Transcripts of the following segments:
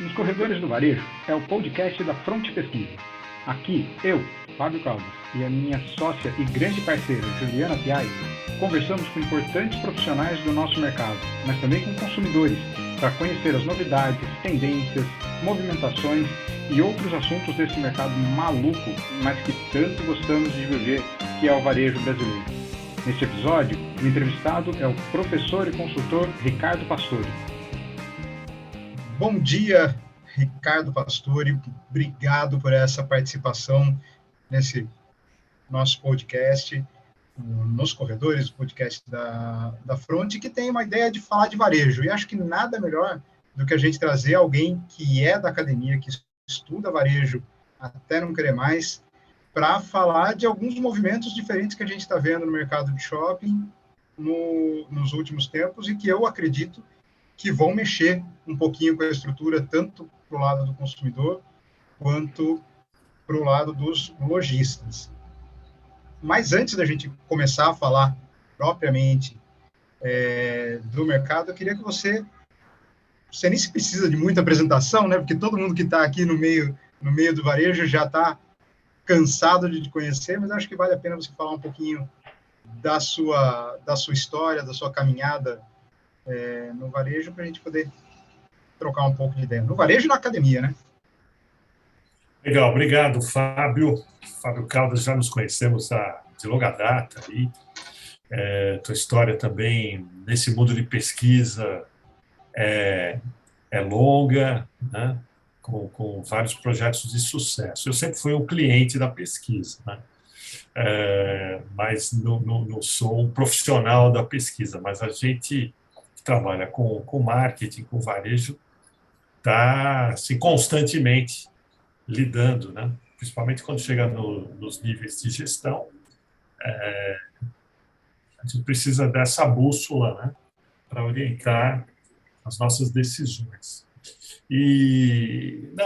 Nos Corredores do Varejo é o podcast da Fronte Pesquisa. Aqui, eu, Fábio Caldas, e a minha sócia e grande parceira, Juliana Piai, conversamos com importantes profissionais do nosso mercado, mas também com consumidores, para conhecer as novidades, tendências, movimentações e outros assuntos desse mercado maluco, mas que tanto gostamos de viver, que é o varejo brasileiro. Neste episódio, o entrevistado é o professor e consultor Ricardo Pastore. Bom dia, Ricardo Pastore. Obrigado por essa participação nesse nosso podcast, nos corredores do podcast da Fronte, que tem uma ideia de falar de varejo. E acho que nada melhor do que a gente trazer alguém que é da academia, que estuda varejo até não querer mais, para falar de alguns movimentos diferentes que a gente está vendo no mercado de shopping nos últimos tempos e que eu acredito que vão mexer um pouquinho com a estrutura, tanto para o lado do consumidor, quanto para o lado dos lojistas. Mas antes da gente começar a falar propriamente do mercado, eu queria que você nem se precisa de muita apresentação, né? Porque todo mundo que está aqui no meio do varejo já está cansado de te conhecer, mas acho que vale a pena você falar um pouquinho da sua história, da sua caminhada no varejo, para a gente poder trocar um pouco de ideia. No varejo e na academia, né? Legal, obrigado, Fábio. Fábio Caldas, já nos conhecemos de longa data. Tua história também, nesse mundo de pesquisa, é longa, né? Com vários projetos de sucesso. Eu sempre fui um cliente da pesquisa, né? Mas não sou um profissional da pesquisa, mas a gente que trabalha com marketing, com varejo, está assim, constantemente lidando, né? Principalmente quando chega nos níveis de gestão, a gente precisa dessa bússola, né, para orientar as nossas decisões.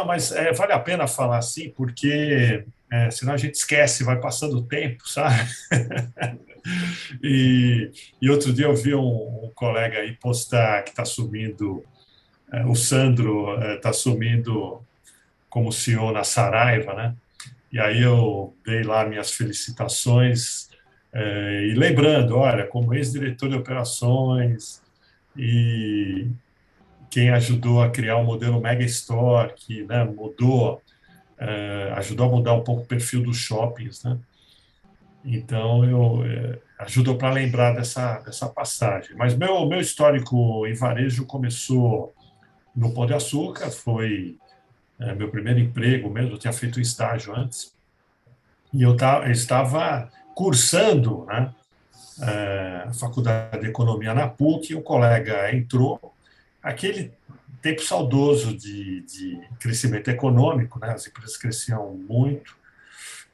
Mas vale a pena falar assim, porque senão a gente esquece, vai passando o tempo, sabe? E outro dia eu vi um colega aí postar que está assumindo, o Sandro está assumindo como CEO na Saraiva, né? E aí eu dei lá minhas felicitações e lembrando, olha, como ex-diretor de operações e quem ajudou a criar o modelo Mega Store, que, né, ajudou a mudar um pouco o perfil dos shoppings, né? Então, ajudou para lembrar dessa passagem. Mas meu histórico em varejo começou no Pão de Açúcar, foi meu primeiro emprego mesmo, eu tinha feito um estágio antes, e eu estava cursando, né, a faculdade de economia na PUC, e um colega entrou, aquele tempo saudoso de crescimento econômico, né, as empresas cresciam muito,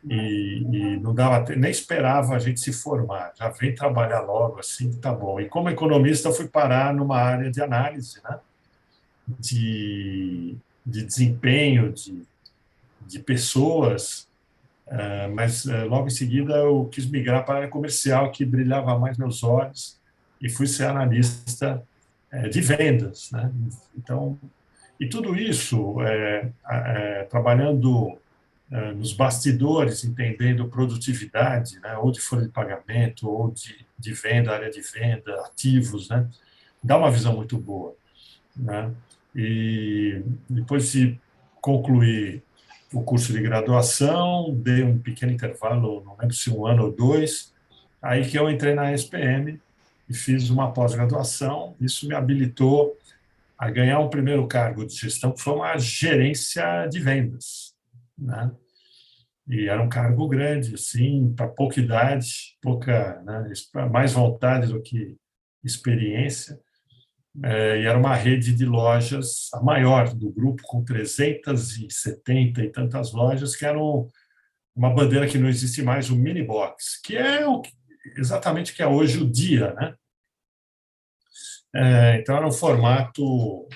e não dava, nem esperava a gente se formar, já vem trabalhar logo, assim, tá bom. E como economista, eu fui parar numa área de análise, né, de desempenho de pessoas, mas logo em seguida eu quis migrar para a área comercial, que brilhava mais meus olhos, e fui ser analista de vendas, né? Então, e tudo isso trabalhando nos bastidores, entendendo produtividade, né? Ou de folha de pagamento, ou de venda, área de venda, ativos, né? Dá uma visão muito boa, né? E depois de concluir o curso de graduação, dei um pequeno intervalo, não lembro se um ano ou dois, aí que eu entrei na SPM e fiz uma pós-graduação. Isso me habilitou a ganhar um primeiro cargo de gestão, que foi uma gerência de vendas, né? E era um cargo grande, assim, para pouca idade, né, mais vontade do que experiência. E era uma rede de lojas, a maior do grupo, com 370 e tantas lojas, que eram uma bandeira que não existe mais, o mini box, que é exatamente o que é hoje o Dia, né? Então, era um formato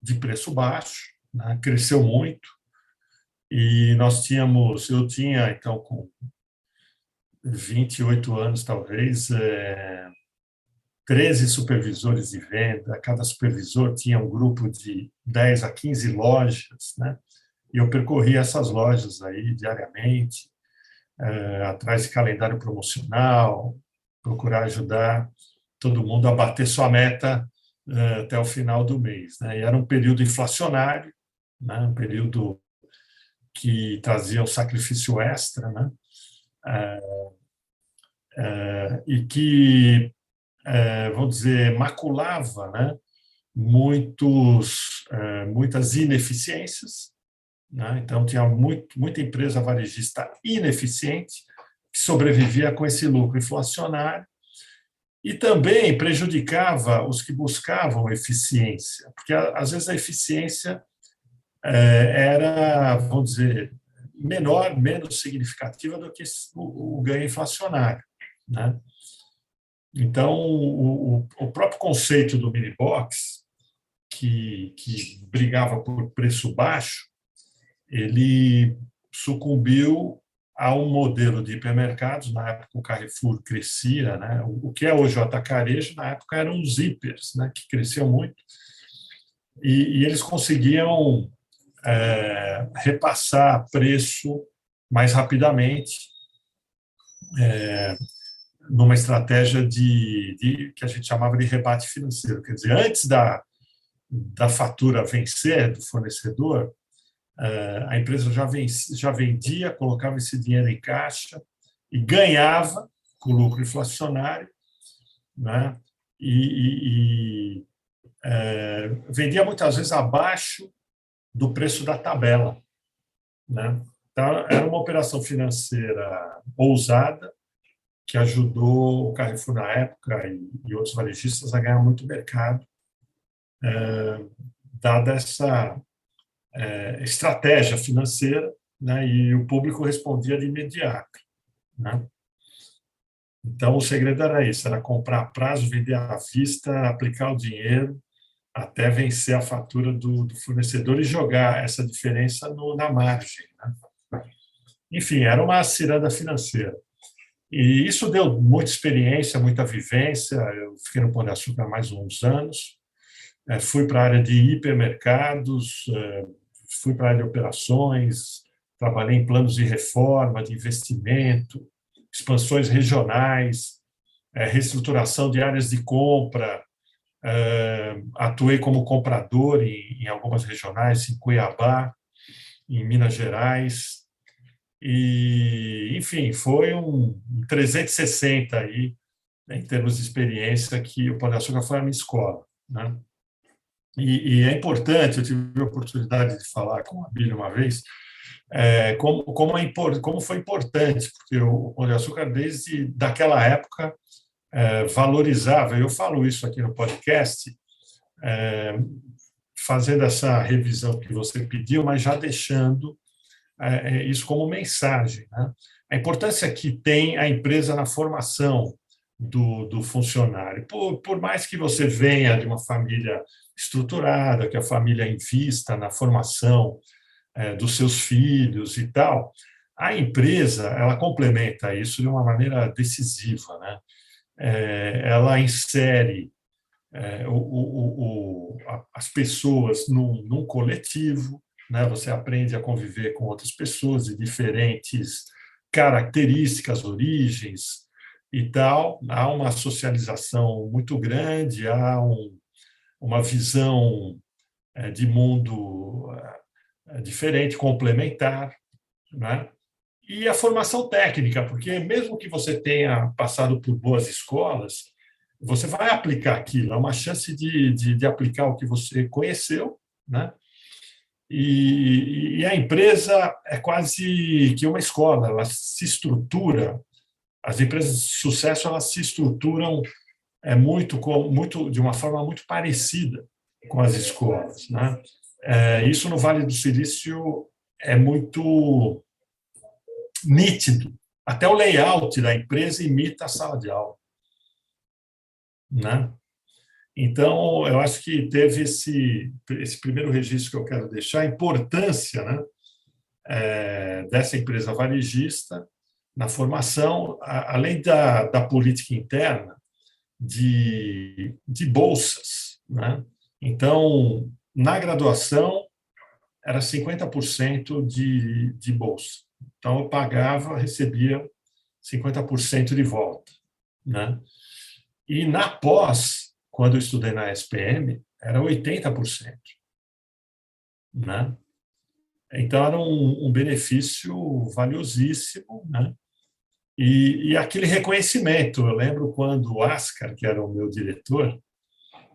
de preço baixo, né? Cresceu muito, e eu tinha, então, com 28 anos, talvez, 13 supervisores de venda, cada supervisor tinha um grupo de 10 a 15 lojas, né? E eu percorri essas lojas aí diariamente, atrás de calendário promocional, procurar ajudar todo mundo a bater sua meta até o final do mês, né? E era um período inflacionário, né? Um período que trazia um sacrifício extra, né? E que, vamos dizer, maculava, né? Muitas ineficiências, né? Então, tinha muita empresa varejista ineficiente que sobrevivia com esse lucro inflacionário e também prejudicava os que buscavam eficiência, porque, às vezes, a eficiência era, vamos dizer, menos significativa do que o ganho inflacionário, né? Então, o próprio conceito do mini box, que brigava por preço baixo, ele sucumbiu a um modelo de hipermercados. Na época, o Carrefour crescia, né? O que é hoje o atacarejo, na época eram os hipers, né? Que cresciam muito, e eles conseguiam repassar preço mais rapidamente, numa estratégia que a gente chamava de rebate financeiro. Quer dizer, antes da fatura vencer do fornecedor, a empresa já vendia, colocava esse dinheiro em caixa e ganhava com o lucro inflacionário, né? E vendia muitas vezes abaixo do preço da tabela, né? Então, era uma operação financeira ousada que ajudou o Carrefour na época e outros varejistas a ganhar muito mercado, dada essa estratégia financeira, né? E o público respondia de imediato, né? Então, o segredo era isso, era comprar a prazo, vender à vista, aplicar o dinheiro até vencer a fatura do fornecedor e jogar essa diferença na margem, né? Enfim, era uma ciranda financeira. E isso deu muita experiência, muita vivência. Eu fiquei no Pão de Açúcar há mais uns anos. Fui para a área de hipermercados, fui para a área de operações, trabalhei em planos de reforma, de investimento, expansões regionais, reestruturação de áreas de compra. Atuei como comprador em algumas regionais, em Cuiabá, em Minas Gerais. E, enfim, foi um 360 aí, né, em termos de experiência, que o Pão de Açúcar foi a minha escola, né? E é importante, eu tive a oportunidade de falar com a Bíblia uma vez, como foi importante, porque o Pão de Açúcar, desde daquela época, valorizava, eu falo isso aqui no podcast, fazendo essa revisão que você pediu, mas já deixando isso como mensagem, né? A importância que tem a empresa na formação do funcionário. Por mais que você venha de uma família estruturada, que a família invista na formação dos seus filhos e tal, a empresa ela complementa isso de uma maneira decisiva, né? Ela insere as pessoas num coletivo, né? Você aprende a conviver com outras pessoas de diferentes características, origens e tal. Há uma socialização muito grande, há uma visão de mundo diferente, complementar, né? E a formação técnica, porque mesmo que você tenha passado por boas escolas, você vai aplicar aquilo, é uma chance de aplicar o que você conheceu, né? E a empresa é quase que uma escola, ela se estrutura, as empresas de sucesso elas se estruturam de uma forma muito parecida com as escolas, né? Isso no Vale do Silício é muito nítido. Até o layout da empresa imita a sala de aula, né? Então, eu acho que teve esse primeiro registro que eu quero deixar, a importância, né, dessa empresa varejista na formação, além da política interna, de bolsas, né? Então, na graduação, era 50% de bolsa. Então, eu pagava, recebia 50% de volta, né? E na pós, quando eu estudei na SPM, era 80%, né? Então, era um benefício valiosíssimo, né? E aquele reconhecimento, eu lembro quando o Ascar, que era o meu diretor,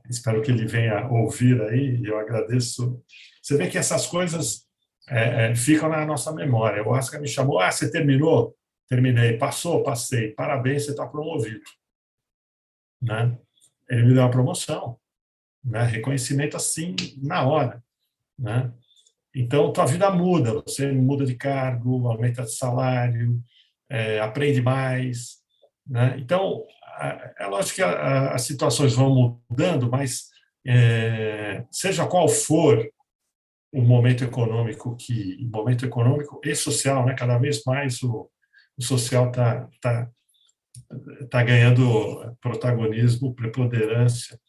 espero que ele venha ouvir aí, eu agradeço. Você vê que essas coisas ficam na nossa memória. O Ascar me chamou, você terminou? Terminei. Passou? Passei. Parabéns, você está promovido. Né? Ele me deu uma promoção, né? Reconhecimento assim, na hora. Né? Então, tua vida muda, você muda de cargo, aumenta de salário, aprende mais. Né? Então, é lógico que as situações vão mudando, mas seja qual for o momento econômico e social, né? Cada vez mais o social tá ganhando protagonismo, preponderância.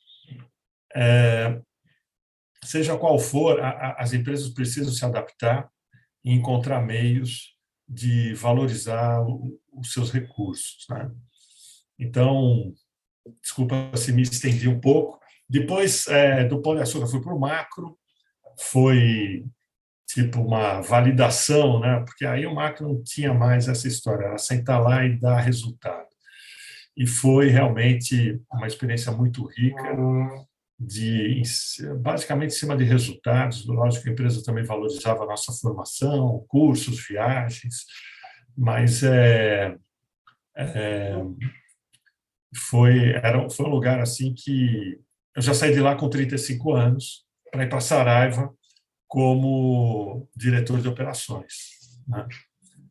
Seja qual for, as empresas precisam se adaptar e encontrar meios de valorizar os seus recursos. Né? Então, desculpa se me estendi um pouco. Depois, do Pão de Açúcar, fui para o macro, foi tipo uma validação, né? Porque aí o macro não tinha mais essa história, era sentar lá e dar resultado. E foi realmente uma experiência muito rica, basicamente em cima de resultados. Lógico que a empresa também valorizava a nossa formação, cursos, viagens, mas foi um lugar assim que eu já saí de lá com 35 anos para ir para Saraiva como diretor de operações. Né?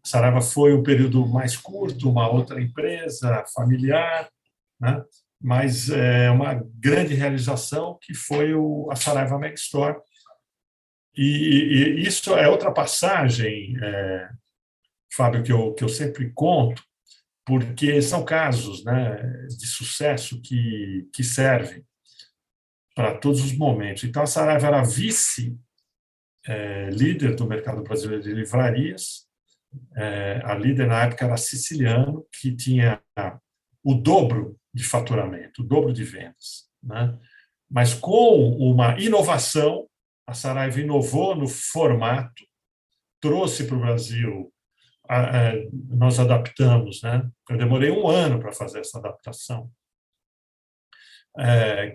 Saraiva foi um período mais curto, uma outra empresa familiar, né? Mas uma grande realização que foi a Saraiva Megastore. E isso é outra passagem, Fábio, que eu sempre conto, porque são casos, né, de sucesso que servem para todos os momentos. Então, a Saraiva era vice-líder do mercado brasileiro de livrarias. A líder, na época, era Siciliano, que tinha o dobro de faturamento, o dobro de vendas. Né? Mas com uma inovação, a Saraiva inovou no formato, trouxe para o Brasil, nós adaptamos. Né? Eu demorei 1 ano para fazer essa adaptação,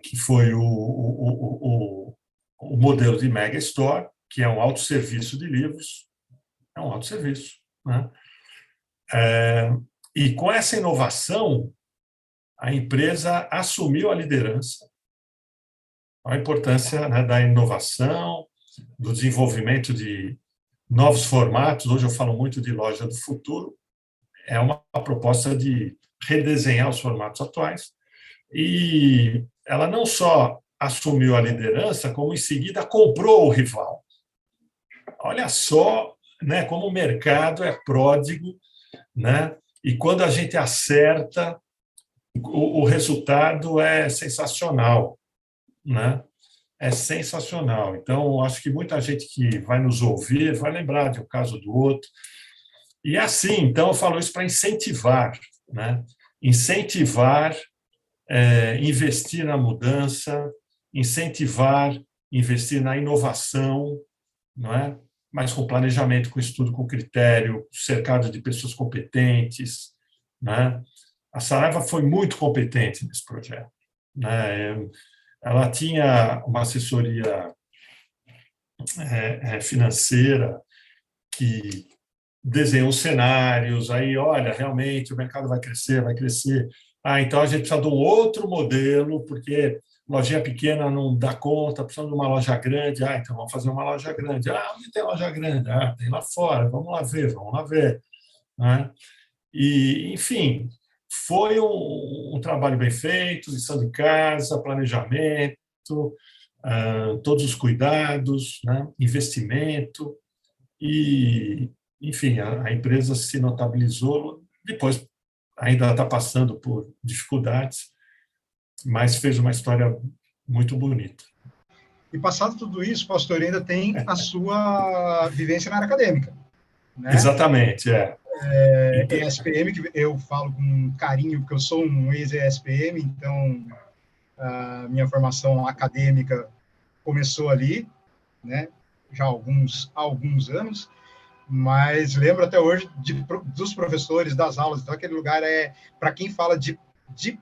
que foi o modelo de Mega Store, que é um autosserviço de livros, é um autosserviço. Né? E com essa inovação, a empresa assumiu a liderança, a importância, né, da inovação, do desenvolvimento de novos formatos. Hoje eu falo muito de loja do futuro, é uma proposta de redesenhar os formatos atuais, e ela não só assumiu a liderança, como em seguida comprou o rival. Olha só, né, como o mercado é pródigo, né? E quando a gente acerta, o resultado é sensacional, né? É sensacional. Então, acho que muita gente que vai nos ouvir vai lembrar de um caso do outro. E assim, então, eu falo isso para incentivar, né? Incentivar, investir na mudança, incentivar, investir na inovação, não é? Mas com planejamento, com estudo, com critério, cercado de pessoas competentes, né? A Saraiva foi muito competente nesse projeto, né? Ela tinha uma assessoria financeira que desenhou cenários, aí, olha, realmente o mercado vai crescer, vai crescer. Então a gente precisa de um outro modelo, porque lojinha pequena não dá conta, precisa de uma loja grande. Então vamos fazer uma loja grande. Onde tem loja grande? Tem lá fora, vamos lá ver, vamos lá ver. Né? E, enfim, foi um trabalho bem feito, lição de casa, planejamento, todos os cuidados, né? Investimento, e, enfim, a empresa se notabilizou. Depois ainda está passando por dificuldades, mas fez uma história muito bonita. E passado tudo isso, pastor, ainda tem a sua vivência na área acadêmica, né? Exatamente, ESPM, que eu falo com carinho, porque eu sou um ex-ESPM, então a minha formação acadêmica começou ali, né? Já há alguns anos, mas lembro até hoje dos professores, das aulas. Então, aquele lugar para quem fala de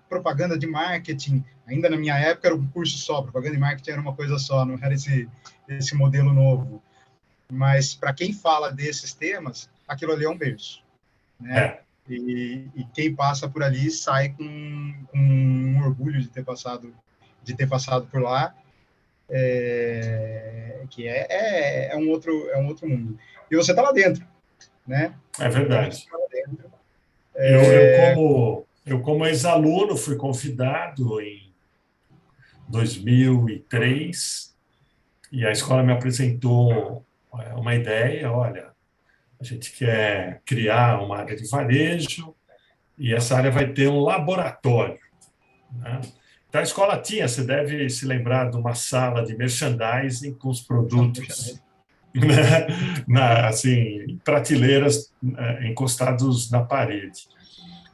propaganda, de marketing, ainda na minha época era um curso só, propaganda e marketing era uma coisa só, não era esse modelo novo. Mas para quem fala desses temas, aquilo ali é um berço, né? E quem passa por ali sai com um orgulho de ter passado por lá, que é um outro mundo. E você está lá dentro, né? É verdade. Tá lá dentro. Eu como ex-aluno, fui convidado em 2003 e a escola me apresentou uma ideia, olha, a gente quer criar uma área de varejo e essa área vai ter um laboratório, né? Então, a escola tinha, você deve se lembrar de uma sala de merchandising com os produtos, né? Assim, prateleiras encostados na parede.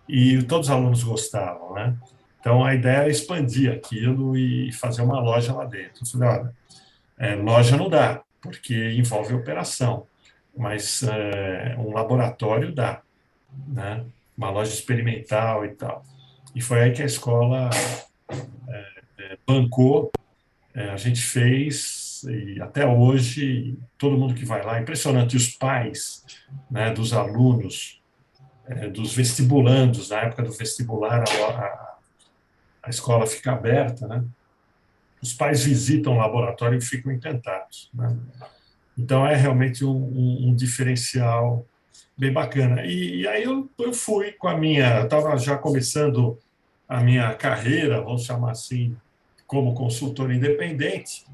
E todos os alunos gostavam, né? Então, a ideia era expandir aquilo e fazer uma loja lá dentro. Eu falei, olha, loja não dá, porque envolve operação, mas um laboratório dá, né? Uma loja experimental e tal. E foi aí que a escola bancou, a gente fez, e até hoje, todo mundo que vai lá, impressionante, os pais, né, dos alunos, dos vestibulandos, na época do vestibular, a escola fica aberta, né? Os pais visitam o laboratório e ficam encantados, né? Então, é realmente um diferencial bem bacana. E aí eu fui com a minha... Eu estava já começando a minha carreira, vamos chamar assim, como consultor independente,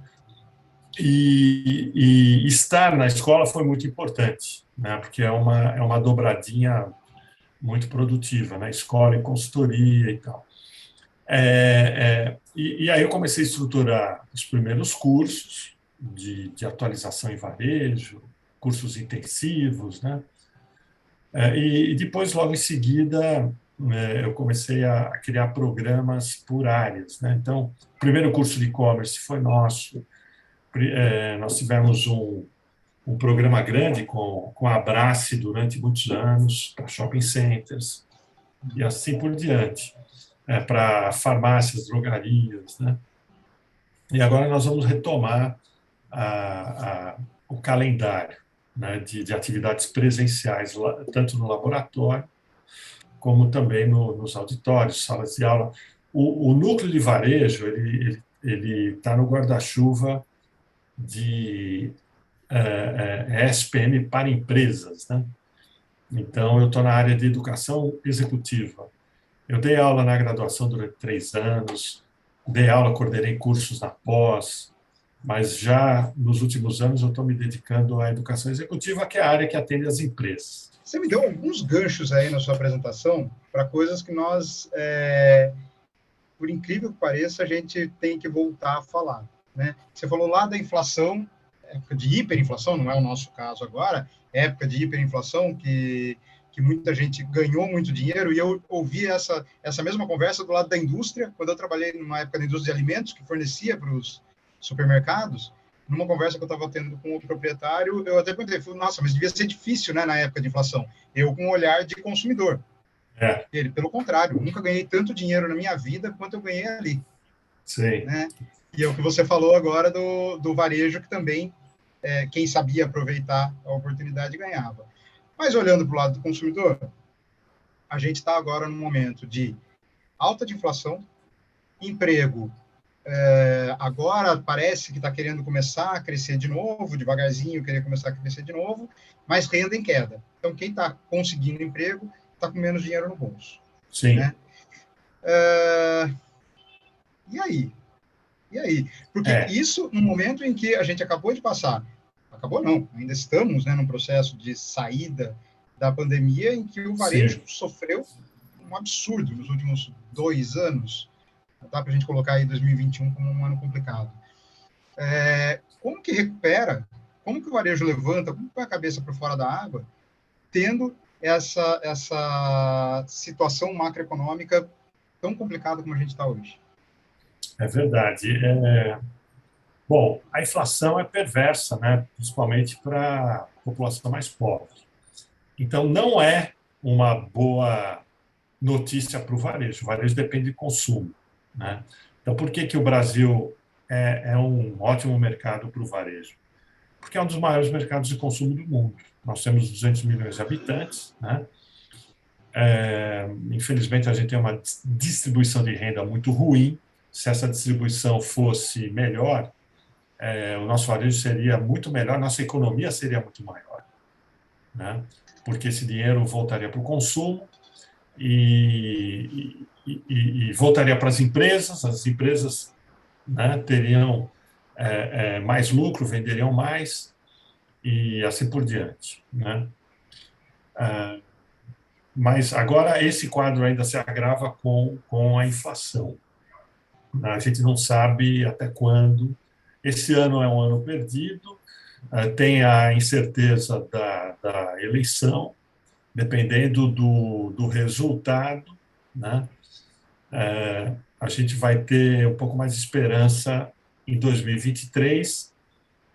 e estar na escola foi muito importante, né? Porque é uma dobradinha muito produtiva, né? Escola e consultoria e tal. E aí eu comecei a estruturar os primeiros cursos de atualização em varejo, cursos intensivos, né? E depois, logo em seguida, eu comecei a criar programas por áreas, né? Então, o primeiro curso de e-commerce foi nosso. Nós tivemos um programa grande com a Abrace durante muitos anos, para shopping centers, e assim por diante, para farmácias, drogarias, né? E agora nós vamos retomar o calendário, né, de atividades presenciais, tanto no laboratório, como também nos auditórios, salas de aula. O núcleo de varejo ele está no guarda-chuva de ESPM para empresas, né? Então, eu estou na área de educação executiva. Eu dei aula na graduação durante 3 anos, dei aula, coordenei cursos na pós, mas já nos últimos anos eu estou me dedicando à educação executiva, que é a área que atende as empresas. Você me deu alguns ganchos aí na sua apresentação para coisas que nós, por incrível que pareça, a gente tem que voltar a falar, né? Você falou lá da inflação, época de hiperinflação, não é o nosso caso agora, época de hiperinflação que muita gente ganhou muito dinheiro, e eu ouvi essa mesma conversa do lado da indústria, quando eu trabalhei numa época da indústria de alimentos, que fornecia para os supermercados. Numa conversa que eu estava tendo com o proprietário, eu até perguntei, nossa, mas devia ser difícil, né, na época de inflação. Eu com um olhar de consumidor. Ele, pelo contrário, nunca ganhei tanto dinheiro na minha vida quanto eu ganhei ali. Sim. Né? E é o que você falou agora do varejo, que também, quem sabia aproveitar a oportunidade ganhava. Mas olhando para o lado do consumidor, a gente está agora num momento de alta de inflação, emprego, agora parece que está querendo começar a crescer de novo, devagarzinho, querer começar a crescer de novo, mas renda em queda. Então, quem está conseguindo emprego está com menos dinheiro no bolso. Sim. Né? E aí? Porque isso, no momento em que a gente acabou de passar, acabou não, ainda estamos, né, num processo de saída da pandemia, em que o varejo sofreu um absurdo nos últimos 2 anos, dá para a gente colocar aí 2021 como um ano complicado. Como que recupera, como que o varejo levanta, como que põe a cabeça para fora da água, tendo essa situação macroeconômica tão complicada como a gente está hoje? É verdade. Bom, a inflação é perversa, né? Principalmente para a população mais pobre. Então, não é uma boa notícia para o varejo. O varejo depende de consumo, né? Então, por que o Brasil é um ótimo mercado para o varejo? Porque é um dos maiores mercados de consumo do mundo. Nós temos 200 milhões de habitantes, né? Infelizmente, a gente tem uma distribuição de renda muito ruim. Se essa distribuição fosse melhor, o nosso varejo seria muito melhor, nossa economia seria muito maior, né? Porque esse dinheiro voltaria para o consumo e voltaria para as empresas, né, teriam mais lucro, venderiam mais e assim por diante, né? Mas agora esse quadro ainda se agrava com a inflação. A gente não sabe até quando. Esse ano é um ano perdido, tem a incerteza da eleição, dependendo do resultado, né? A gente vai ter um pouco mais de esperança em 2023.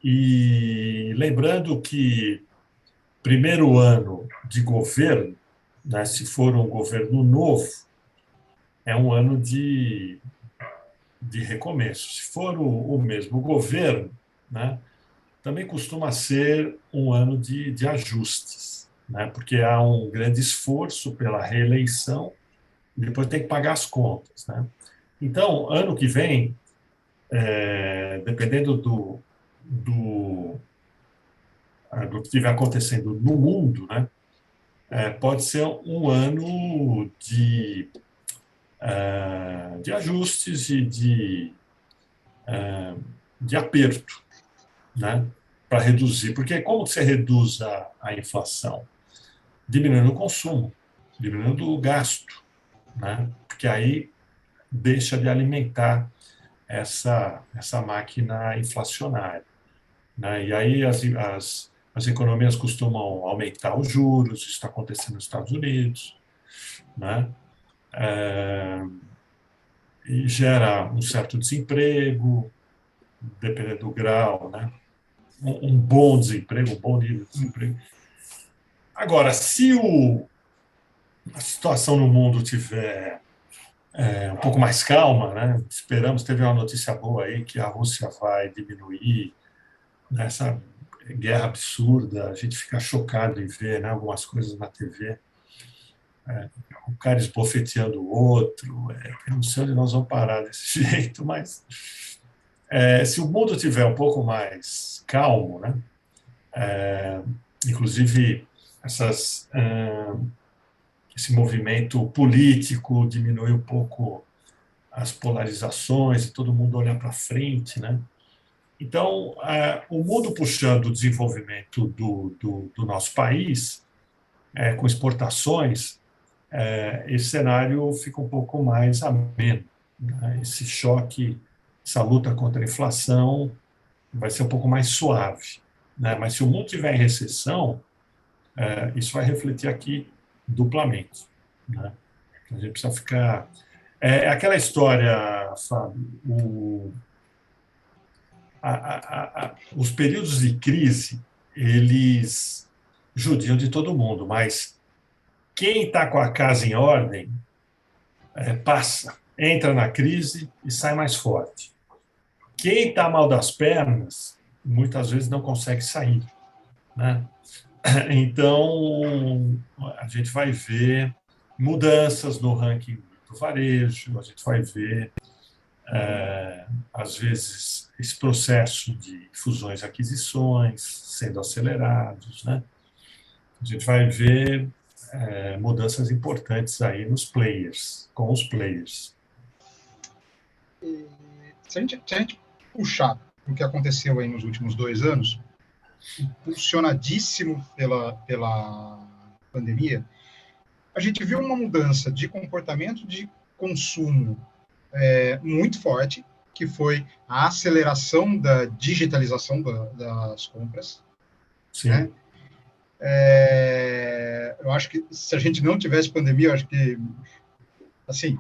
E lembrando que primeiro ano de governo, né, se for um governo novo, é um ano de recomeço. Se for o mesmo governo, né, também costuma ser um ano de ajustes, né, porque há um grande esforço pela reeleição e depois tem que pagar as contas, né? Então, ano que vem, dependendo do que estiver acontecendo no mundo, né, pode ser um ano de ajustes e de aperto, né, para reduzir. Porque como você reduz a inflação? Diminuindo o consumo, diminuindo o gasto, né? Porque aí deixa de alimentar essa máquina inflacionária, né? E aí as economias costumam aumentar os juros, isso está acontecendo nos Estados Unidos, né? E gera um certo desemprego, dependendo do grau, né? Um bom desemprego, um bom nível de desemprego. Agora, se a situação no mundo tiver um pouco mais calma, né? Esperamos, teve uma notícia boa aí que a Rússia vai diminuir nessa guerra absurda, a gente fica chocado em ver, né, algumas coisas na TV, um cara esbofeteando o outro, eu não sei onde nós vamos parar desse jeito, mas se o mundo tiver um pouco mais calmo, né, inclusive esse movimento político diminui um pouco as polarizações e todo mundo olhar para frente, né? Então, o mundo puxando o desenvolvimento do nosso país, com exportações, esse cenário fica um pouco mais ameno, né? Esse choque, essa luta contra a inflação vai ser um pouco mais suave, né? Mas se o mundo estiver em recessão, isso vai refletir aqui duplamente, né? A gente precisa ficar... aquela história, Fábio, os períodos de crise, eles judiam de todo mundo, mas quem está com a casa em ordem passa, entra na crise e sai mais forte. Quem está mal das pernas, muitas vezes não consegue sair, né? Então, a gente vai ver mudanças no ranking do varejo, a gente vai ver, às vezes, esse processo de fusões e aquisições sendo acelerados, né? A gente vai ver mudanças importantes aí nos players, com os players. Se a gente puxar o que aconteceu aí nos últimos 2 anos, impulsionadíssimo pela pandemia, a gente viu uma mudança de comportamento de consumo muito forte, que foi a aceleração da digitalização das compras. Sim. Né? Eu acho que se a gente não tivesse pandemia, eu acho que, assim,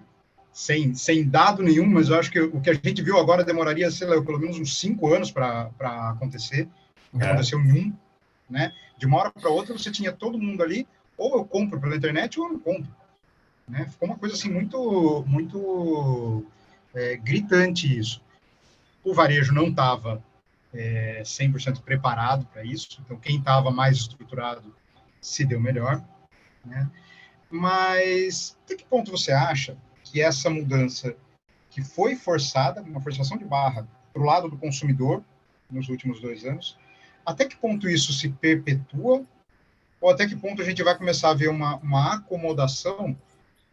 sem dado nenhum, mas eu acho que o que a gente viu agora demoraria, sei lá, pelo menos uns 5 anos para acontecer. Aconteceu em um, né? De uma hora para outra, você tinha todo mundo ali, ou eu compro pela internet ou eu não compro. Né? Ficou uma coisa assim muito gritante isso. O varejo não estava 100% preparado para isso, então quem estava mais estruturado se deu melhor. Né? Mas até que ponto você acha que essa mudança que foi forçada, uma forçação de barra para o lado do consumidor nos últimos 2 anos, até que ponto isso se perpetua ou até que ponto a gente vai começar a ver uma acomodação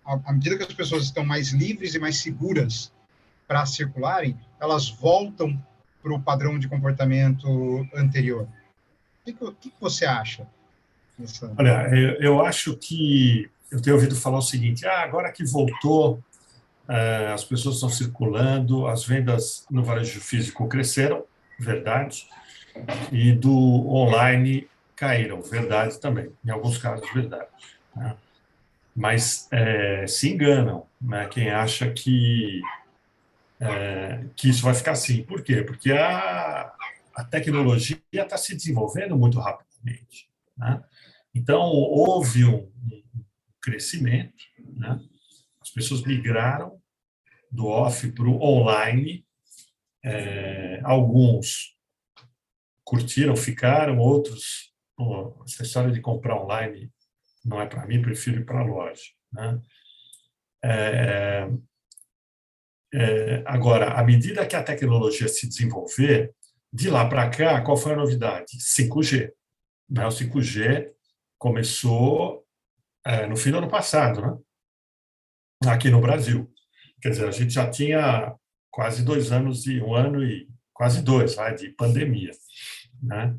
à medida que as pessoas estão mais livres e mais seguras para circularem, elas voltam para o padrão de comportamento anterior. O que você acha? Olha, eu acho que eu tenho ouvido falar o seguinte: agora que voltou, as pessoas estão circulando, as vendas no varejo físico cresceram, verdade, e do online caíram, verdade também, em alguns casos, verdade. Né? Mas se enganam, né? Quem acha que isso vai ficar assim. Por quê? Porque a tecnologia está se desenvolvendo muito rapidamente. Né? Então, houve um crescimento, né? As pessoas migraram do off para o online, alguns curtiram, ficaram, outros, essa história de comprar online não é para mim, prefiro ir para a loja. Né? Agora, à medida que a tecnologia se desenvolver, de lá para cá, qual foi a novidade? 5G. Né? O 5G começou no fim do ano passado, né? Aqui no Brasil. Quer dizer, a gente já tinha quase 2 anos, um ano e quase 2, de pandemia. Né?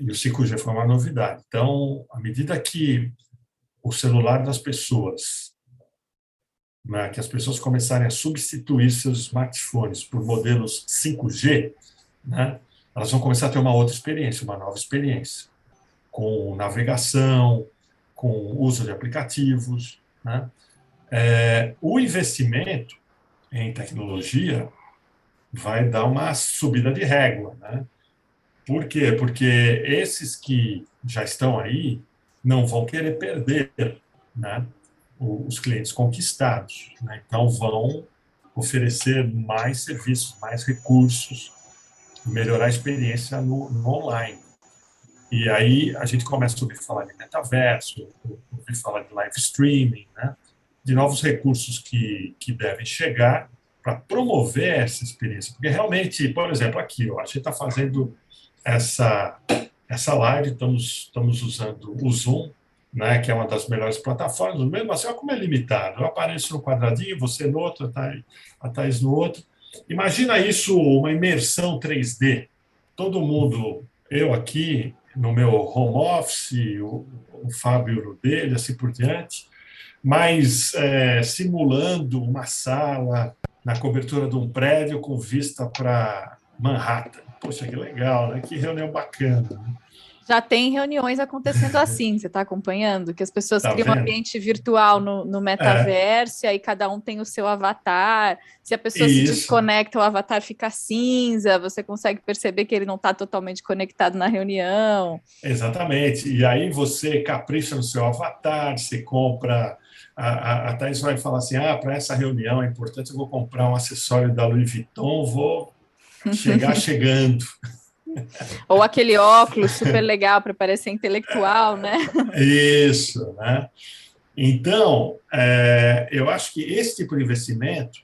E o 5G foi uma novidade. Então, à medida que o celular das pessoas, né, que as pessoas começarem a substituir seus smartphones por modelos 5G, né, elas vão começar a ter uma outra experiência, uma nova experiência, com navegação, com uso de aplicativos. Né? O investimento em tecnologia vai dar uma subida de régua. Né? Por quê? Porque esses que já estão aí não vão querer perder, né, os clientes conquistados. Né? Então, vão oferecer mais serviços, mais recursos, melhorar a experiência no online. E aí a gente começa a ouvir falar de metaverso, ouvir falar de live streaming, né? De novos recursos que devem chegar para promover essa experiência. Porque realmente, por exemplo, aqui, a gente está fazendo essa live, estamos usando o Zoom, né, que é uma das melhores plataformas, mesmo assim, olha como é limitado. Eu apareço no quadradinho, você no outro, a Thaís no outro. Imagina isso, uma imersão 3D. Todo mundo, eu aqui, no meu home office, o Fábio no dele, assim por diante, mas simulando uma sala na cobertura de um prédio com vista para Manhattan. Poxa, que legal, né? Que reunião bacana. Né? Já tem reuniões acontecendo assim, você está acompanhando? Que as pessoas criam vendo? um ambiente virtual no metaverso, e aí cada um tem o seu avatar. Se a pessoa se desconecta, o avatar fica cinza, você consegue perceber que ele não está totalmente conectado na reunião. Exatamente. E aí você capricha no seu avatar, você compra. A Thaís vai falar assim: para essa reunião é importante, eu vou comprar um acessório da Louis Vuitton, vou chegar chegando. Ou aquele óculos super legal para parecer intelectual, né? Isso, né? Então, eu acho que esse tipo de investimento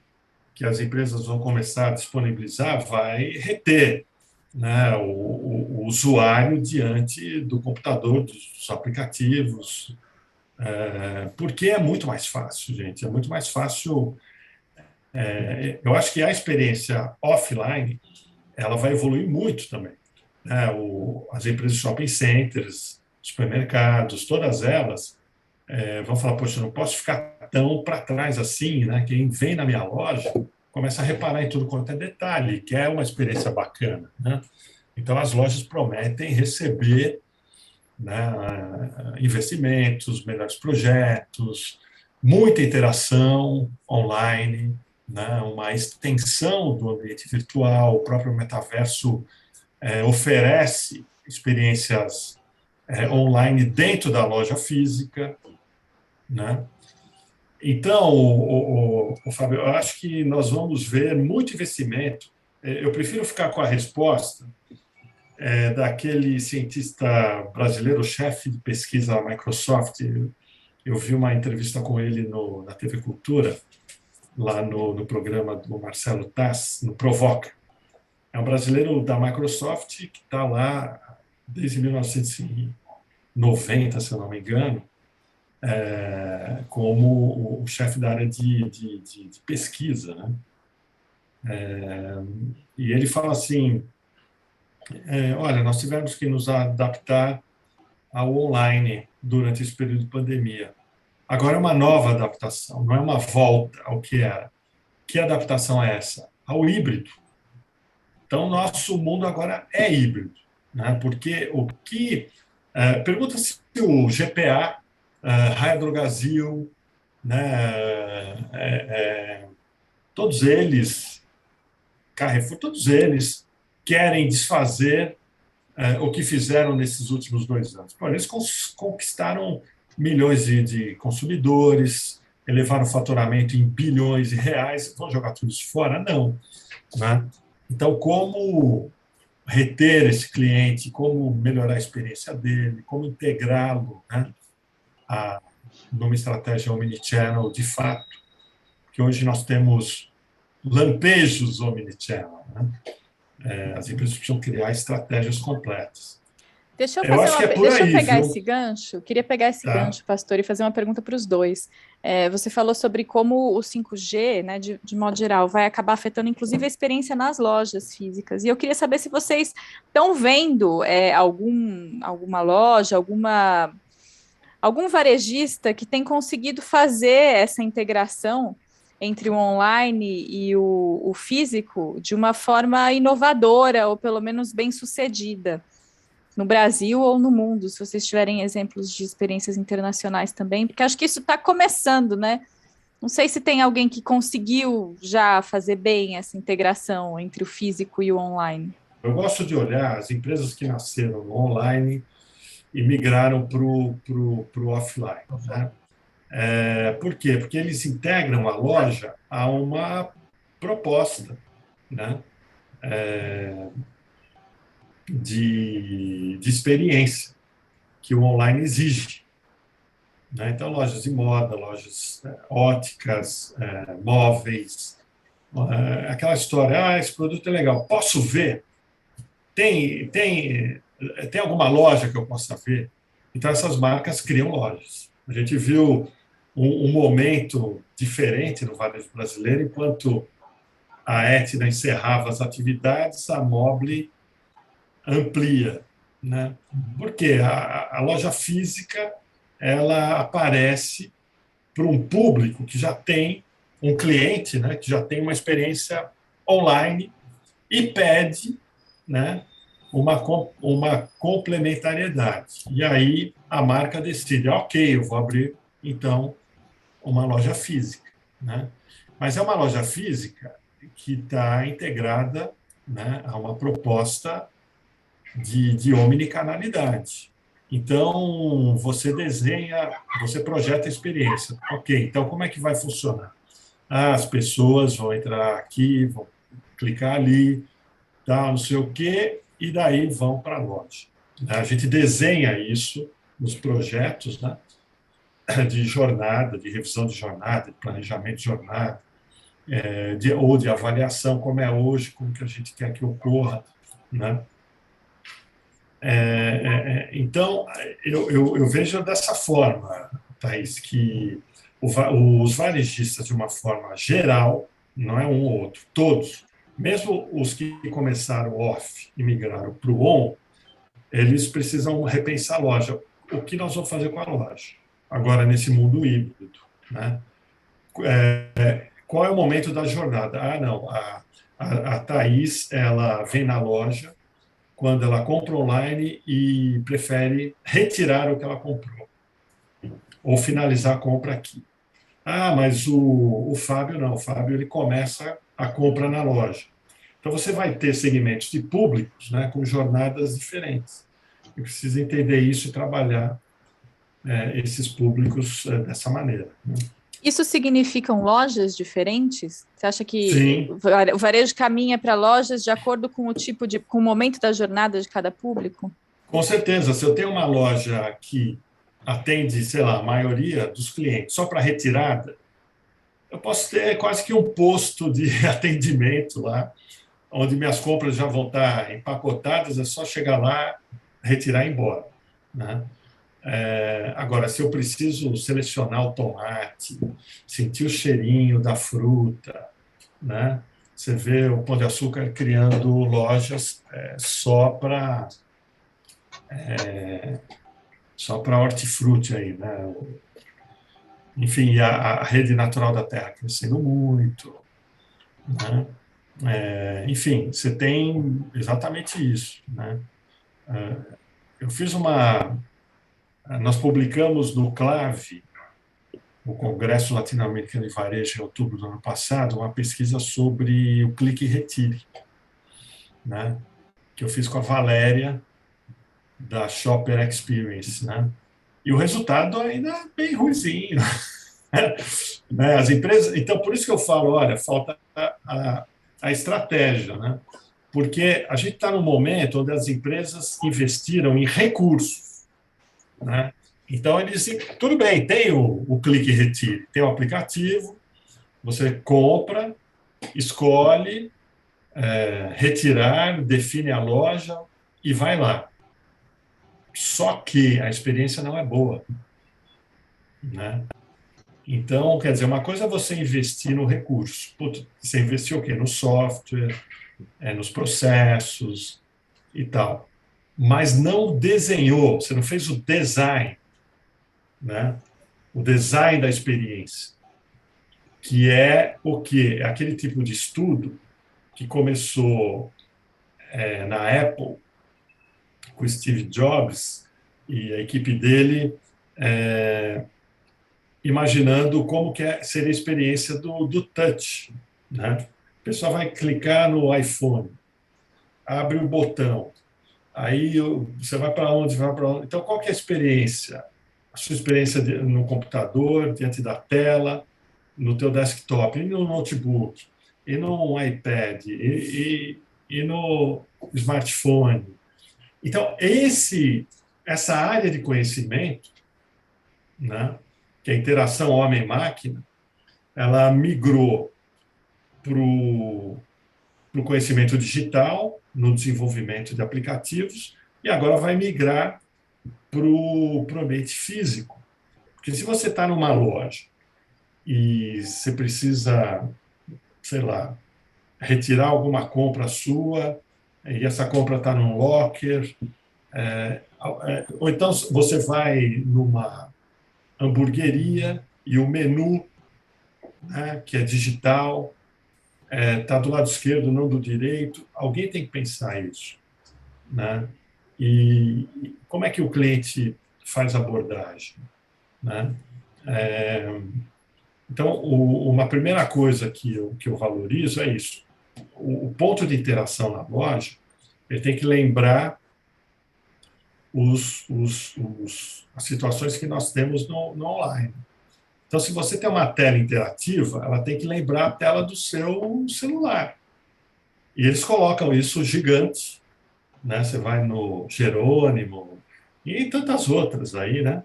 que as empresas vão começar a disponibilizar vai reter, né, o usuário diante do computador, dos aplicativos, porque é muito mais fácil, gente, é muito mais fácil. Eu acho que a experiência offline ela vai evoluir muito também. Né? As empresas de shopping centers, supermercados, todas elas vão falar, poxa, eu não posso ficar tão para trás assim, né? Quem vem na minha loja começa a reparar em tudo quanto é detalhe, quer uma experiência bacana, né? Então, as lojas prometem receber, né, investimentos, melhores projetos, muita interação online, né, uma extensão do ambiente virtual, o próprio metaverso oferece experiências online dentro da loja física, né? Então, Fábio, eu acho que nós vamos ver muito investimento. Eu prefiro ficar com a resposta daquele cientista brasileiro, chefe de pesquisa da Microsoft. Eu vi uma entrevista com ele na TV Cultura, lá no programa do Marcelo Tass, no Provoca. É um brasileiro da Microsoft que está lá desde 1990, se eu não me engano, como o chefe da área de pesquisa, né? E ele fala assim, olha, nós tivemos que nos adaptar ao online durante esse período de pandemia. Agora é uma nova adaptação, não é uma volta ao que era. Que adaptação é essa? Ao híbrido. Então, nosso mundo agora é híbrido, né? Porque o que... pergunta se o GPA, Raia Drogasil, né, todos eles, Carrefour, todos eles querem desfazer o que fizeram nesses últimos 2 anos. Pô, eles conquistaram milhões de consumidores, elevaram o faturamento em bilhões de reais. Vão jogar tudo isso fora? Não, né? Então, como reter esse cliente, como melhorar a experiência dele, como integrá-lo, né, numa estratégia omnichannel de fato, que hoje nós temos lampejos omnichannel, né? As empresas precisam criar estratégias completas. Deixa eu pegar esse gancho. Queria pegar esse gancho, pastor, e fazer uma pergunta para os dois. Você falou sobre como o 5G, né, de modo geral, vai acabar afetando, inclusive, a experiência nas lojas físicas. E eu queria saber se vocês estão vendo alguma loja, algum varejista que tem conseguido fazer essa integração entre o online e o físico de uma forma inovadora, ou pelo menos bem-sucedida, no Brasil ou no mundo, se vocês tiverem exemplos de experiências internacionais também, porque acho que isso está começando, né? Não sei se tem alguém que conseguiu já fazer bem essa integração entre o físico e o online. Eu gosto de olhar as empresas que nasceram no online e migraram para o offline, né? Por quê? Porque eles integram a loja a uma proposta, né, de experiência que o online exige, né? Então, lojas de moda, lojas óticas, móveis, aquela história, esse produto é legal, posso ver? Tem alguma loja que eu possa ver? Então, essas marcas criam lojas. A gente viu um momento diferente no varejo brasileiro, enquanto a Etna encerrava as atividades, a Mobile amplia, né? Porque a loja física ela aparece para um público que já tem um cliente, né, que já tem uma experiência online e pede, né, uma complementariedade. E aí a marca decide, ok, eu vou abrir, então, uma loja física, né? Mas é uma loja física que está integrada, né, a uma proposta de omnicanalidade. Então, você desenha, você projeta a experiência. Ok, então como é que vai funcionar? As pessoas vão entrar aqui, vão clicar ali, não sei o quê, e daí vão para a loja. A gente desenha isso nos projetos, né, de jornada, de revisão de jornada, de planejamento de jornada, ou de avaliação, como é hoje, como que a gente quer que ocorra, né? Então, eu vejo dessa forma, Thaís, que os varejistas, de uma forma geral, não é um ou outro, todos, mesmo os que começaram off e migraram para o on, eles precisam repensar a loja. O que nós vamos fazer com a loja? agora nesse mundo híbrido, né? Qual é o momento da jornada? Não, a Thaís, ela vem na loja quando ela compra online e prefere retirar o que ela comprou, ou finalizar a compra aqui. Mas o Fábio não, o Fábio ele começa a compra na loja. Então você vai ter segmentos de públicos, né, com jornadas diferentes. E precisa entender isso e trabalhar esses públicos dessa maneira, né? Isso significam lojas diferentes? Você acha que Sim. o varejo caminha para lojas de acordo com com o momento da jornada de cada público? Com certeza. Se eu tenho uma loja que atende, sei lá, a maioria dos clientes só para retirada, eu posso ter quase que um posto de atendimento lá, onde minhas compras já vão estar empacotadas, é só chegar lá, retirar e ir embora, né? Agora, se eu preciso selecionar o tomate, sentir o cheirinho da fruta, né? Você vê o Pão de Açúcar criando lojas só para hortifruti aí, né? Enfim, a Rede Natural da Terra crescendo muito, né? Enfim, você tem exatamente isso, né? Eu fiz nós publicamos no CLAVE, o Congresso Latino-Americano de Varejo, em outubro do ano passado, uma pesquisa sobre o clique e retire, né? Que eu fiz com a Valéria, da Shopper Experience, né? E o resultado ainda é bem ruinzinho. Né? As empresas, então, por isso que eu falo, olha, falta a estratégia, né? Porque a gente está num momento onde as empresas investiram em recursos, né? Então, tudo bem, tem o clique e retire, tem o aplicativo, você compra, escolhe, retirar, define a loja e vai lá. Só que a experiência não é boa, né? Então, quer dizer, uma coisa é você investir no recurso. Putz, você investiu o quê? No software, nos processos e tal. Mas não desenhou, você não fez o design, né? O design da experiência, que é o quê? É aquele tipo de estudo que começou na Apple, com o Steve Jobs e a equipe dele, imaginando como que seria a experiência do touch, né? O pessoal vai clicar no iPhone, abre o botão, aí você vai para onde, vai para onde. Então, qual que é a experiência? A sua experiência no computador, diante da tela, no teu desktop, e no notebook, e no iPad, e no smartphone. Então, essa área de conhecimento, né, que é a interação homem-máquina, ela migrou para o conhecimento digital, no desenvolvimento de aplicativos, e agora vai migrar para o ambiente físico. Porque se você está numa loja e você precisa, sei lá, retirar alguma compra sua, e essa compra está num locker, ou então você vai numa hamburgueria e o menu, né, que é digital, está do lado esquerdo, não do direito. Alguém tem que pensar isso, né? E como é que o cliente faz a abordagem, né? Então, uma primeira coisa que eu valorizo é isso. O ponto de interação na loja, ele tem que lembrar as situações que nós temos no online. Então, se você tem uma tela interativa, ela tem que lembrar a tela do seu celular. E eles colocam isso gigante, né? Você vai no Jerônimo e tantas outras aí, né?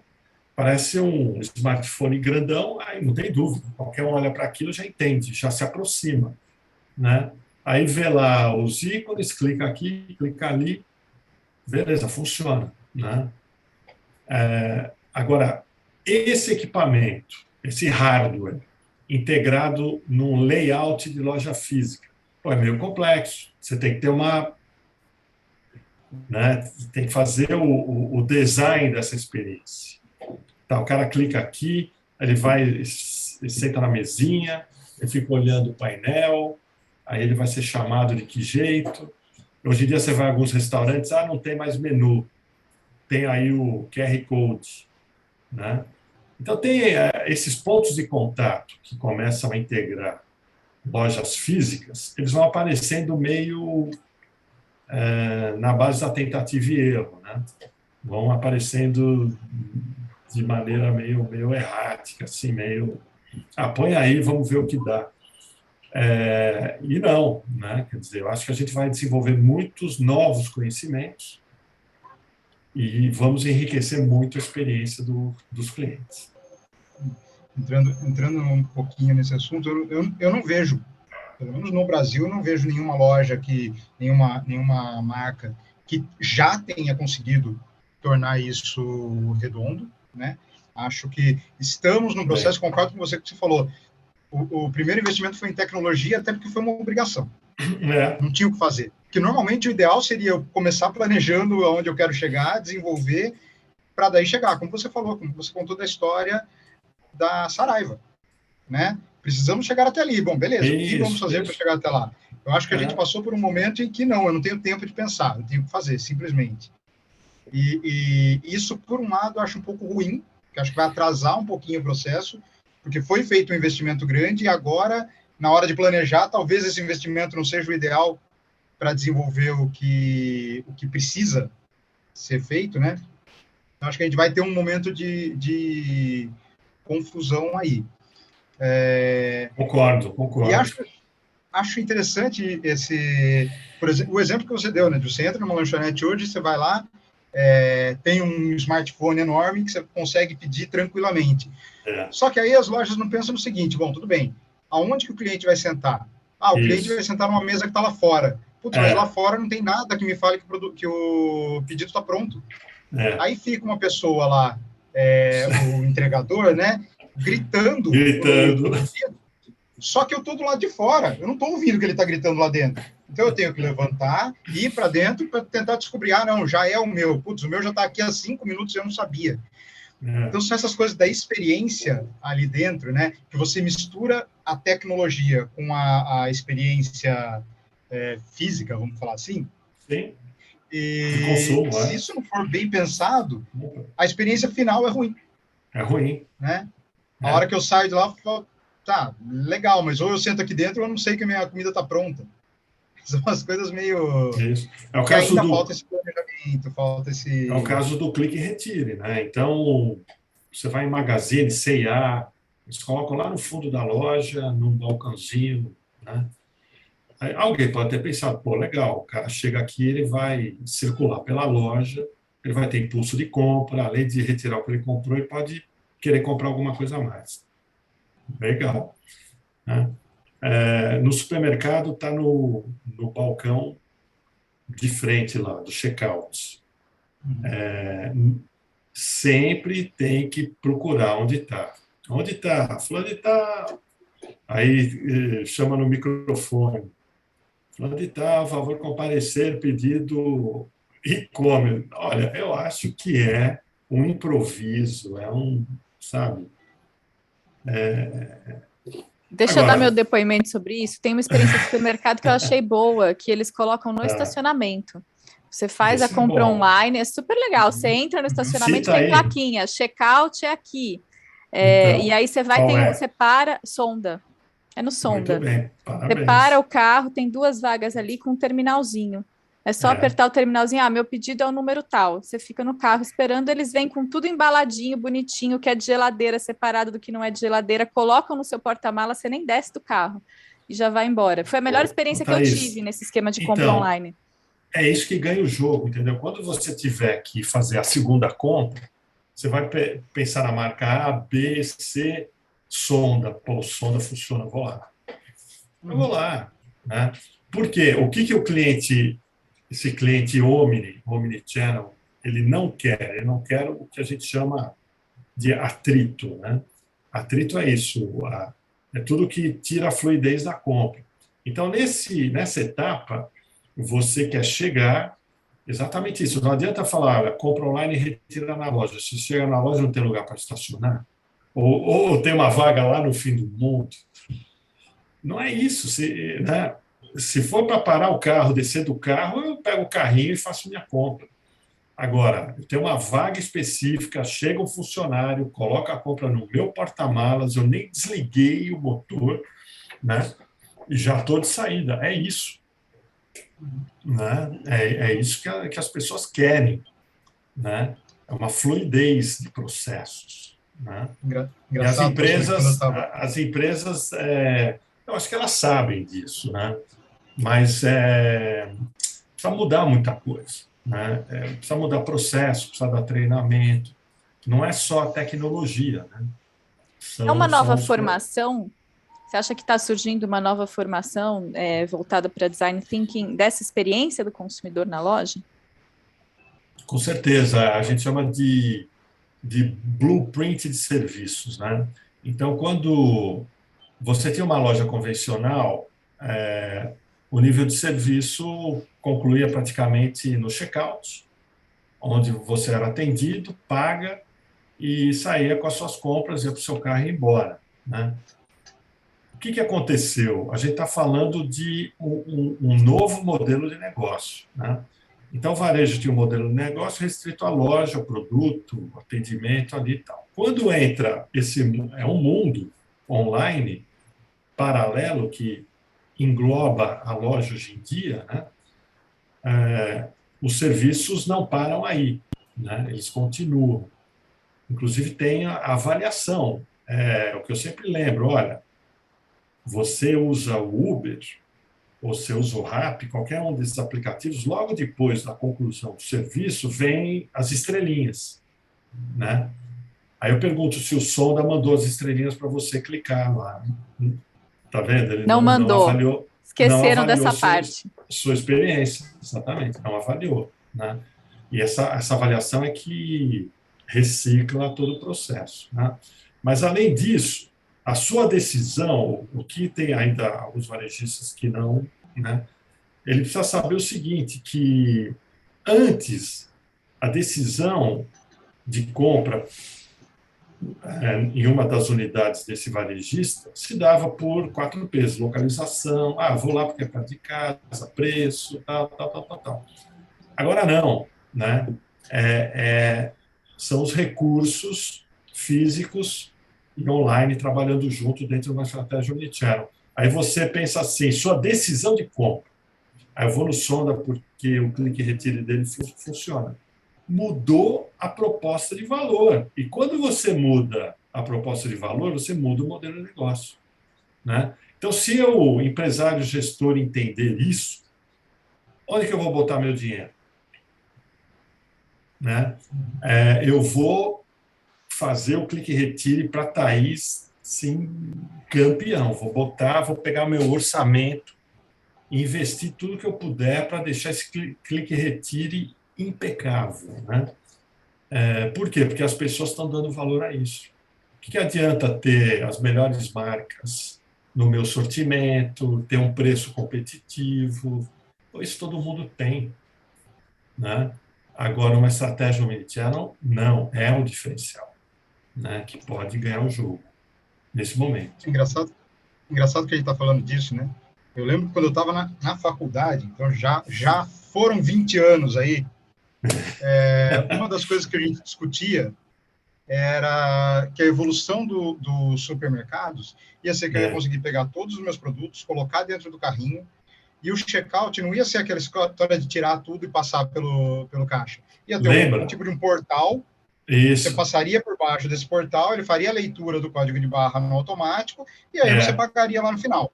Parece um smartphone grandão, aí não tem dúvida. Qualquer um olha para aquilo já entende, já se aproxima, né? Aí vê lá os ícones, clica aqui, clica ali, beleza, funciona, né? Agora, esse equipamento, esse hardware, integrado num layout de loja física, é meio complexo. Você tem que ter né, tem que fazer o design dessa experiência. Tá, o cara clica aqui, ele vai, ele senta na mesinha, ele fica olhando o painel, aí ele vai ser chamado de que jeito. Hoje em dia você vai a alguns restaurantes, não tem mais menu, tem aí o QR Code, né? Então tem esses pontos de contato que começam a integrar lojas físicas, eles vão aparecendo meio na base da tentativa e erro, né? Vão aparecendo de maneira meio errática, assim, meio... põe aí, vamos ver o que dá. E não, né? Quer dizer, eu acho que a gente vai desenvolver muitos novos conhecimentos e vamos enriquecer muito a experiência dos clientes. Entrando um pouquinho nesse assunto, eu não vejo, pelo menos no Brasil, eu não vejo nenhuma loja, nenhuma marca que já tenha conseguido tornar isso redondo, né? Acho que estamos num processo, concordo com você que você falou, o primeiro investimento foi em tecnologia, até porque foi uma obrigação. Não tinha o que fazer. Porque normalmente o ideal seria eu começar planejando aonde eu quero chegar, desenvolver, para daí chegar. Como você falou, como você contou da história da Saraiva, né? Precisamos chegar até ali. Bom, beleza, o que vamos fazer para chegar até lá? Eu acho que a gente passou por um momento em que eu não tenho tempo de pensar, eu tenho que fazer, simplesmente. E isso, por um lado, eu acho um pouco ruim, que acho que vai atrasar um pouquinho o processo, porque foi feito um investimento grande e agora, na hora de planejar, talvez esse investimento não seja o ideal para desenvolver o que precisa ser feito, né? Então, acho que a gente vai ter um momento de confusão aí. Concordo. E acho interessante por exemplo, o exemplo que você deu, né? Você entra numa lanchonete hoje, você vai lá, tem um smartphone enorme que você consegue pedir tranquilamente. Só que aí as lojas não pensam no seguinte, bom, tudo bem, aonde que o cliente vai sentar? O cliente vai sentar numa mesa que está lá fora. Putz, mas lá fora não tem nada que me fale que o pedido está pronto. Aí fica uma pessoa lá, o entregador, né, gritando. Só que eu estou do lado de fora, eu não estou ouvindo o que ele está gritando lá dentro. Então eu tenho que levantar, ir para dentro para tentar descobrir, não, já é o meu. Putz, o meu já está aqui há 5 minutos e eu não sabia. Então são essas coisas da experiência ali dentro, né, que você mistura a tecnologia com a experiência física, vamos falar assim. Sim. E consumo, se isso não for bem pensado, a experiência final é ruim. É ruim. Né? A hora que eu saio de lá, eu falo, tá, legal, mas ou eu sento aqui dentro ou eu não sei que a minha comida está pronta. São umas coisas meio... Isso. É o caso falta esse planejamento, falta esse... É o caso do clique e retire, né? Então, você vai em Magazine, C&A, eles colocam lá no fundo da loja, num balcãozinho, né? Aí, alguém pode ter pensado, legal, o cara chega aqui, ele vai circular pela loja, ele vai ter impulso de compra, além de retirar o que ele comprou, ele pode querer comprar alguma coisa a mais. Legal. Né? No supermercado está no balcão de frente lá, do checkout. Sempre tem que procurar onde está. Onde está? Fulano está. Aí chama no microfone. Fulano está, a favor comparecer, pedido e-commerce. Olha, eu acho que é um improviso, sabe? Deixa eu dar meu depoimento sobre isso. Tem uma experiência de supermercado que eu achei boa, que eles colocam no estacionamento. Você faz a compra online, é super legal. Você entra no estacionamento, tem plaquinha, checkout é aqui. Então, e aí você vai, você para, Sonda. É no Sonda. Muito bem, parabéns. Você para o carro, tem 2 vagas ali com um terminalzinho. É só apertar o terminalzinho, meu pedido é o número tal. Você fica no carro esperando, eles vêm com tudo embaladinho, bonitinho, que é de geladeira, separado do que não é de geladeira, colocam no seu porta-mala, você nem desce do carro e já vai embora. Foi a melhor experiência que eu tive nesse esquema de compra online. É isso que ganha o jogo, entendeu? Quando você tiver que fazer a segunda compra, você vai pensar na marca A, B, C, Sonda. Sonda funciona, vou lá. Eu vou lá. Né? Por quê? O que o cliente... Esse cliente omnichannel, ele não quer o que a gente chama de atrito, né? Atrito é isso, é tudo que tira a fluidez da compra. Então, nessa etapa, você quer chegar, Exatamente isso. Não adianta falar, olha, compra online e retira na loja. Se chega na loja, não tem lugar para estacionar. Ou tem uma vaga lá no fim do mundo. Não é isso. Né? Se for para parar o carro, descer do carro, eu pego o carrinho e faço minha compra. Agora, eu tenho uma vaga específica, chega um funcionário, coloca a compra no meu porta-malas, eu nem desliguei o motor, né? E já estou de saída. É isso. Né? É isso que as pessoas querem. Né? É uma fluidez de processos. Né? E as empresas eu acho que elas sabem disso, né? Mas precisa mudar muita coisa. Né? Precisa mudar processo, precisa dar treinamento. Não é só a tecnologia. Né? É uma nova formação? Você acha que está surgindo uma nova formação voltada para design thinking dessa experiência do consumidor na loja? Com certeza. A gente chama de blueprint de serviços. Né? Então, quando você tem uma loja convencional, o nível de serviço concluía praticamente no checkout, onde você era atendido, paga e saía com as suas compras, ia para o seu carro e ia embora. Né? O que aconteceu? A gente está falando de um novo modelo de negócio. Né? Então, o varejo tinha um modelo de negócio restrito à loja, ao produto, ao atendimento ali e tal. Quando entra um mundo online paralelo que engloba a loja hoje em dia, né? Os serviços não param aí, né? Eles continuam. Inclusive, tem a avaliação. O que eu sempre lembro, olha, você usa o Uber, ou você usa o Rappi, qualquer um desses aplicativos, logo depois da conclusão do serviço, vem as estrelinhas. Né? Aí eu pergunto se o Sonda mandou as estrelinhas para você clicar lá. Tá vendo? Ele não mandou. Não avaliou, esqueceram dessa parte. Sua experiência, exatamente, não avaliou. Né? E essa avaliação é que recicla todo o processo. Né? Mas, além disso, a sua decisão, o que tem ainda alguns varejistas que não, né? Ele precisa saber o seguinte, que antes a decisão de compra em uma das unidades desse varejista se dava por 4 P's, localização, vou lá porque é perto de casa, preço, tal. Agora não, né? São os recursos físicos e online trabalhando junto dentro de uma estratégia omnichannel. Aí você pensa assim, sua decisão de compra. Aí eu vou no Sonda porque o clique e retire dele funciona. Mudou a proposta de valor. E quando você muda a proposta de valor, você muda o modelo de negócio. Né? Então, se o empresário gestor entender isso, onde que eu vou botar meu dinheiro? Né? Eu vou fazer o clique e retire para a Thaís, sim, campeão. Vou pegar o meu orçamento e investir tudo que eu puder para deixar esse clique e retire impecável. Né? Por quê? Porque as pessoas estão dando valor a isso. O que adianta ter as melhores marcas no meu sortimento, ter um preço competitivo? Isso todo mundo tem. Né? Agora, uma estratégia omnichannel não é um diferencial, né, que pode ganhar o jogo nesse momento. Engraçado que a gente está falando disso, né? Eu lembro que quando eu estava na faculdade, então já foram 20 anos aí, uma das coisas que a gente discutia era que a evolução dos supermercados ia ser que eu ia conseguir pegar todos os meus produtos, colocar dentro do carrinho, e o checkout não ia ser aquela história de tirar tudo e passar pelo caixa. Ia ter um tipo de um portal. Isso. Você passaria por baixo desse portal, ele faria a leitura do código de barra no automático, e aí você pagaria lá no final.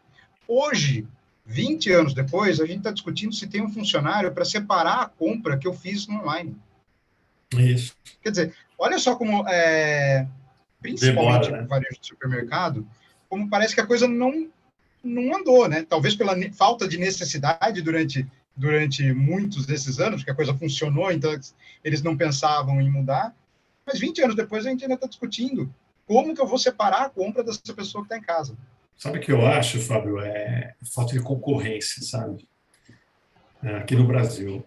Hoje, 20 anos depois, a gente está discutindo se tem um funcionário para separar a compra que eu fiz no online. Isso. Quer dizer, olha só como, principalmente no varejo de supermercado, como parece que a coisa não andou, né? Talvez pela falta de necessidade durante muitos desses anos, porque a coisa funcionou, então eles não pensavam em mudar. Mas 20 anos depois a gente ainda está discutindo como que eu vou separar a compra dessa pessoa que está em casa. Sabe o que eu acho, Fábio? Falta de concorrência, sabe? Aqui no Brasil.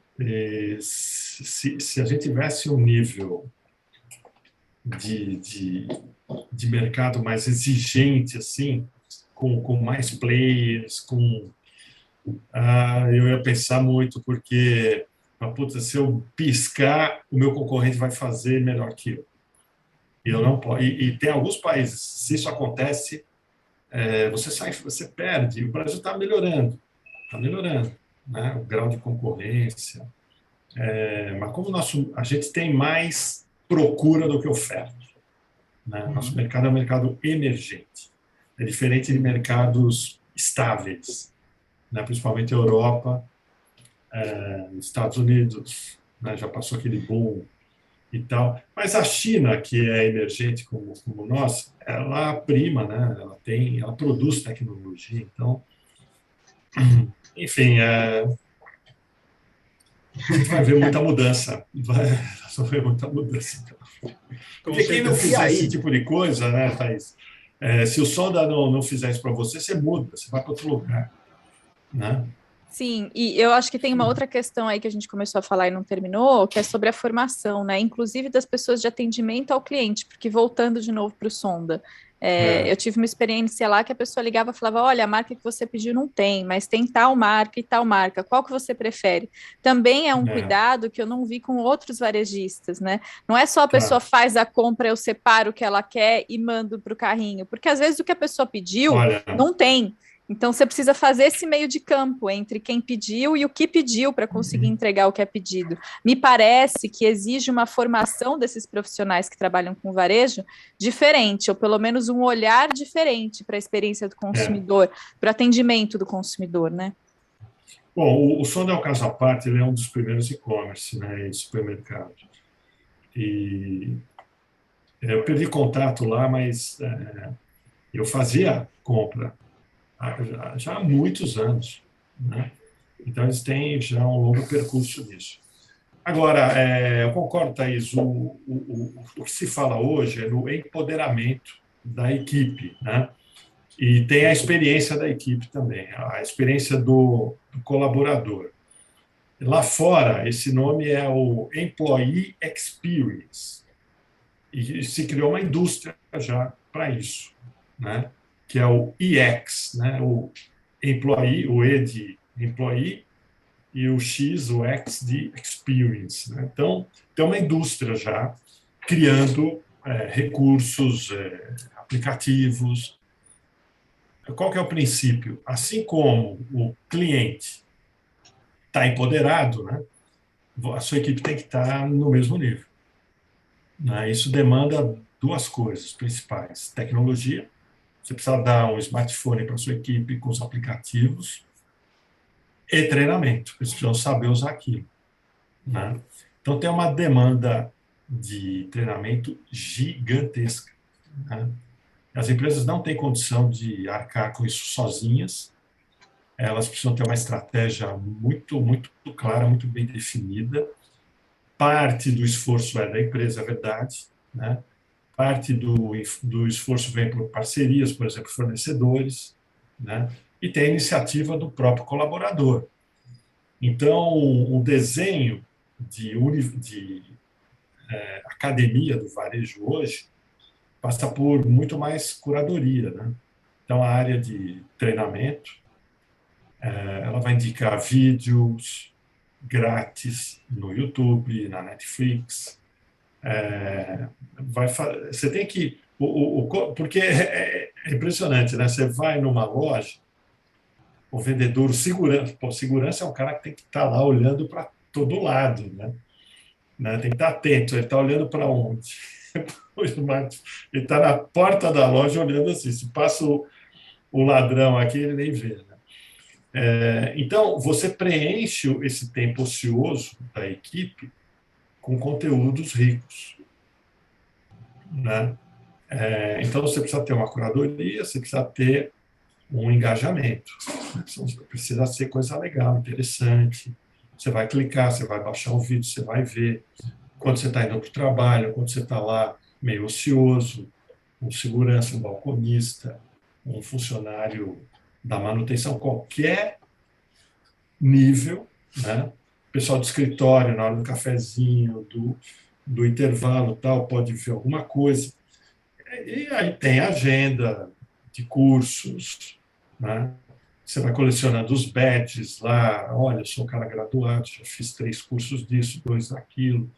se a gente tivesse um nível de mercado mais exigente, assim, com mais players, eu ia pensar muito, porque se eu piscar, o meu concorrente vai fazer melhor que eu. E eu não posso. E tem alguns países, se isso acontece, você perde. O Brasil está melhorando, né? O grau de concorrência. Mas como a gente tem mais procura do que oferta, né? Nosso mercado é um mercado emergente, é diferente de mercados estáveis, né? Principalmente a Europa, Estados Unidos, né? Já passou aquele boom e tal. Mas a China, que é emergente como nós, ela prima, né? Ela produz tecnologia, então, enfim, a gente vai ver muita mudança. Vai ver muita mudança. Porque quem não fizer esse tipo de coisa, né, Thaís? Se o Sonda não fizer isso para você, você muda, você vai para outro lugar, né? Sim, e eu acho que tem uma outra questão aí que a gente começou a falar e não terminou, que é sobre a formação, né? Inclusive das pessoas de atendimento ao cliente, porque voltando de novo para o Sonda, eu tive uma experiência lá que a pessoa ligava e falava, olha, a marca que você pediu não tem, mas tem tal marca e tal marca, qual que você prefere? Também é um cuidado que eu não vi com outros varejistas, né? Não é só a pessoa faz a compra, eu separo o que ela quer e mando para o carrinho, porque às vezes o que a pessoa pediu não tem. Então, você precisa fazer esse meio de campo entre quem pediu e o que pediu para conseguir entregar o que é pedido. Me parece que exige uma formação desses profissionais que trabalham com varejo diferente, ou pelo menos um olhar diferente para a experiência do consumidor, para o atendimento do consumidor, né? Bom, o Sonda é um caso à parte, ele é um dos primeiros e-commerce, né, em supermercado. E eu perdi contato lá, mas eu fazia compra já há muitos anos, né? Então, eles têm já um longo percurso nisso. Agora, eu concordo, Thaís, o que se fala hoje é no empoderamento da equipe, né? E tem a experiência da equipe também, a experiência do colaborador. Lá fora, esse nome é o Employee Experience. E se criou uma indústria já para isso, né? Que é o EX, né? O employee, o E de employee e o X, o X de experience, né? Então, tem uma indústria já criando recursos, aplicativos. Qual que é o princípio? Assim como o cliente está empoderado, né? A sua equipe tem que estar no mesmo nível, né? Isso demanda duas coisas principais: tecnologia. Você precisa dar um smartphone para a sua equipe com os aplicativos e treinamento. Eles precisam saber usar aquilo, né? Então, tem uma demanda de treinamento gigantesca, né? As empresas não têm condição de arcar com isso sozinhas. Elas precisam ter uma estratégia muito, muito clara, muito bem definida. Parte do esforço é da empresa, é verdade, né? Parte do esforço vem por parcerias, por exemplo, fornecedores, né? E tem a iniciativa do próprio colaborador. Então, o desenho de academia do varejo hoje passa por muito mais curadoria, né? Então, a área de treinamento, ela vai indicar vídeos grátis no YouTube, na Netflix. Você tem que... porque é impressionante, né? Você vai numa loja, o vendedor, segurança é um cara que tem que estar lá olhando para todo lado, né? Tem que estar atento. Ele está olhando para onde? Ele está na porta da loja olhando assim. Se passa o ladrão aqui, ele nem vê, né? Então, você preenche esse tempo ocioso da equipe com conteúdos ricos, né? Então, você precisa ter uma curadoria, você precisa ter um engajamento. Precisa ser coisa legal, interessante. Você vai clicar, você vai baixar o vídeo, você vai ver. Quando você está indo para o trabalho, quando você está lá meio ocioso, um segurança, um balconista, um funcionário da manutenção, qualquer nível, né, pessoal do escritório, na hora do cafezinho, do intervalo, tal, pode ver alguma coisa. E aí tem agenda de cursos, né? Você vai colecionando os badges lá, olha, sou um cara graduado, já fiz 3 cursos disso, 2 daquilo,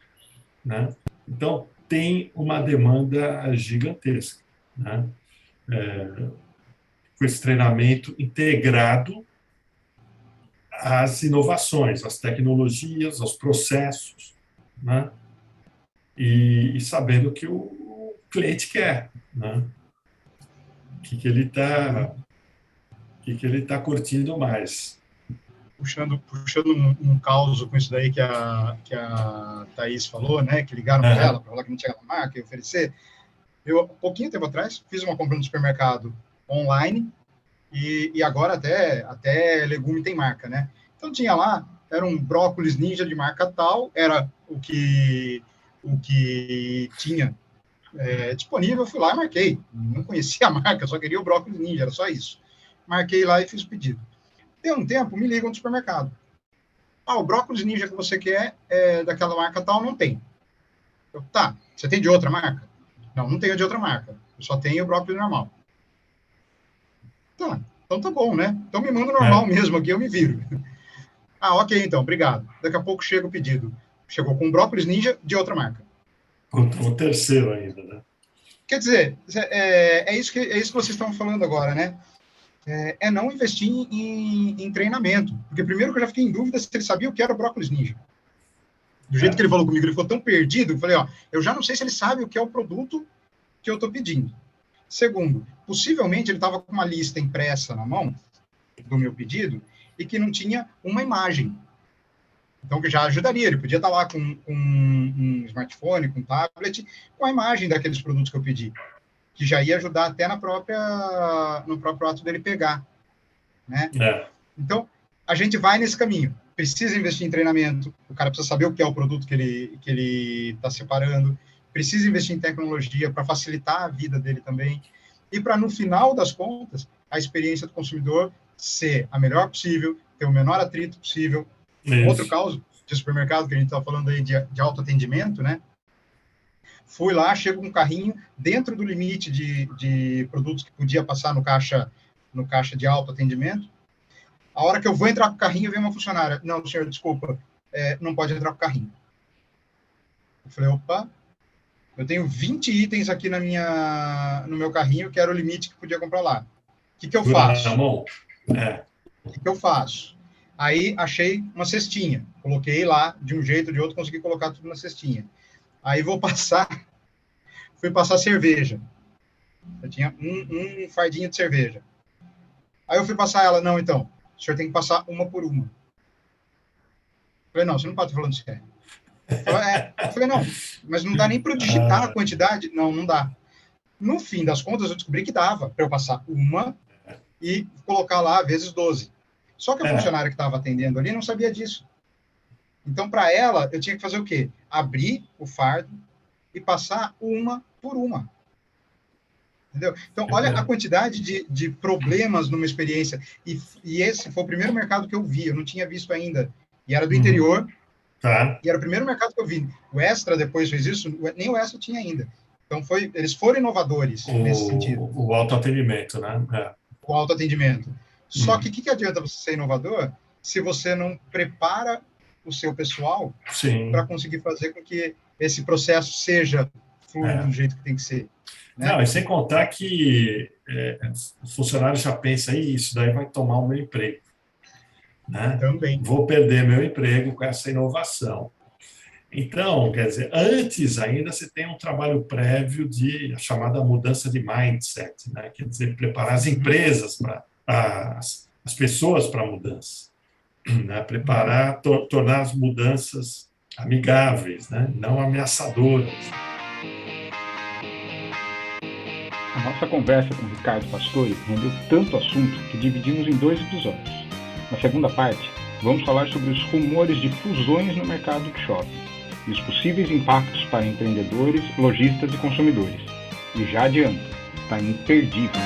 né? Então, tem uma demanda gigantesca, né? Com esse treinamento integrado às inovações, às tecnologias, aos processos, né? E sabendo o que o cliente quer, né? O que ele tá curtindo mais. Puxando um caos com isso daí que a Thaís falou, né? Que ligaram para ela, para falar que não tinha marca e oferecer. Eu, pouquinho tempo atrás, fiz uma compra no supermercado online e agora até legume tem marca, né? Então tinha lá, era um brócolis ninja de marca tal, era o que tinha disponível, eu fui lá e marquei. Não conhecia a marca, só queria o brócolis ninja, era só isso. Marquei lá e fiz o pedido. Deu um tempo, me ligam do supermercado. O brócolis ninja que você quer é daquela marca tal, não tem. Eu, tá, você tem de outra marca? Não tenho de outra marca. Eu só tenho o brócolis normal. Tá, então tá bom, né? Então me manda o normal mesmo aqui, eu me viro. Ok, então, obrigado. Daqui a pouco chega o pedido. Chegou com brócolis ninja de outra marca. O terceiro ainda, né? Quer dizer, é isso que vocês estão falando agora, né? Não investir em treinamento. Porque primeiro que eu já fiquei em dúvida se ele sabia o que era o brócolis ninja. Do jeito que ele falou comigo, ele ficou tão perdido, eu falei, eu já não sei se ele sabe o que é o produto que eu estou pedindo. Segundo, possivelmente ele estava com uma lista impressa na mão do meu pedido e que não tinha uma imagem. Então, que já ajudaria. Ele podia estar lá com um smartphone, com um tablet, com a imagem daqueles produtos que eu pedi, que já ia ajudar até no próprio ato dele pegar, né? Então, a gente vai nesse caminho. Precisa investir em treinamento, o cara precisa saber o que é o produto que ele está separando, precisa investir em tecnologia para facilitar a vida dele também, e para, no final das contas, a experiência do consumidor ser a melhor possível, ter o menor atrito possível. Outro caso de supermercado que a gente está falando aí de autoatendimento, né? Fui lá, chego com um carrinho dentro do limite de produtos que podia passar no caixa de autoatendimento. A hora que eu vou entrar com o carrinho, vem uma funcionária. Não, senhor, desculpa, não pode entrar com o carrinho. Eu falei, opa, eu tenho 20 itens aqui no meu carrinho, que era o limite que podia comprar lá. O que eu faço? O que eu faço? Aí achei uma cestinha, coloquei lá de um jeito ou de outro, consegui colocar tudo na cestinha. Aí fui passar cerveja. Eu tinha um fardinho de cerveja. Aí eu fui passar ela, não, então, o senhor tem que passar uma por uma. Eu falei, não, você não pode estar falando sério. Eu falei, não, mas não dá nem para eu digitar a quantidade. Não dá. No fim das contas, eu descobri que dava para eu passar uma e colocar lá vezes 12. Só que a funcionária que estava atendendo ali não sabia disso. Então, para ela, eu tinha que fazer o quê? Abrir o fardo e passar uma por uma. Entendeu? Então, olha a quantidade de problemas numa experiência. E esse foi o primeiro mercado que eu vi, eu não tinha visto ainda. E era do interior. E era o primeiro mercado que eu vi. O Extra depois fez isso, nem o Extra tinha ainda. Então, eles foram inovadores nesse sentido. O autoatendimento, né? O autoatendimento. Só que o que adianta você ser inovador se você não prepara o seu pessoal para conseguir fazer com que esse processo seja fluido do jeito que tem que ser? Né? Não, e sem contar que o funcionário já pensa, isso daí vai tomar o meu emprego. Né? Também. Vou perder meu emprego com essa inovação. Então, quer dizer, antes ainda você tem um trabalho prévio de a chamada mudança de mindset, né? Quer dizer, preparar as empresas as pessoas para a mudança, né? Preparar, tornar as mudanças amigáveis, né? Não ameaçadoras. A nossa conversa com o Ricardo Pastore rendeu tanto assunto que dividimos em 2 episódios. Na segunda parte, vamos falar sobre os rumores de fusões no mercado de shopping e os possíveis impactos para empreendedores, lojistas e consumidores. E já adianto, está imperdível.